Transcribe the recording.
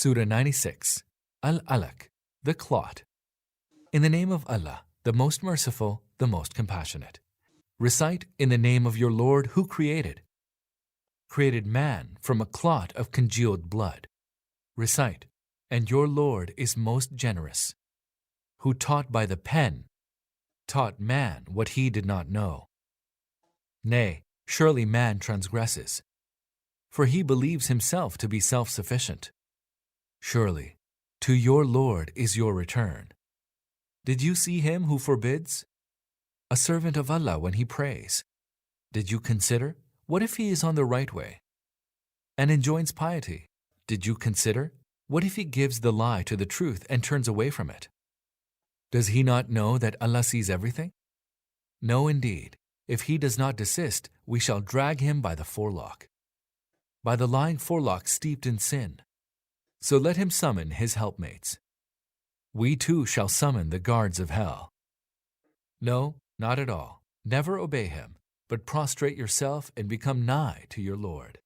Surah 96, Al-Alaq, the clot. In the name of Allah, the most merciful, the most compassionate. Recite in the name of your Lord who created man from a clot of congealed blood. Recite, and your Lord is most generous, who taught by the pen, taught man what he did not know. Nay, surely man transgresses, for he believes himself to be self-sufficient. Surely, to your Lord is your return. Did you see him who forbids? A servant of Allah when he prays. Did you consider, what if he is on the right way and enjoins piety? Did you consider, what if he gives the lie to the truth and turns away from it? Does he not know that Allah sees everything? No, indeed. If he does not desist, we shall drag him by the forelock, by the lying forelock steeped in sin. So let him summon his helpmates. We too shall summon the guards of hell. No, not at all. Never obey him, but prostrate yourself and become nigh to your Lord.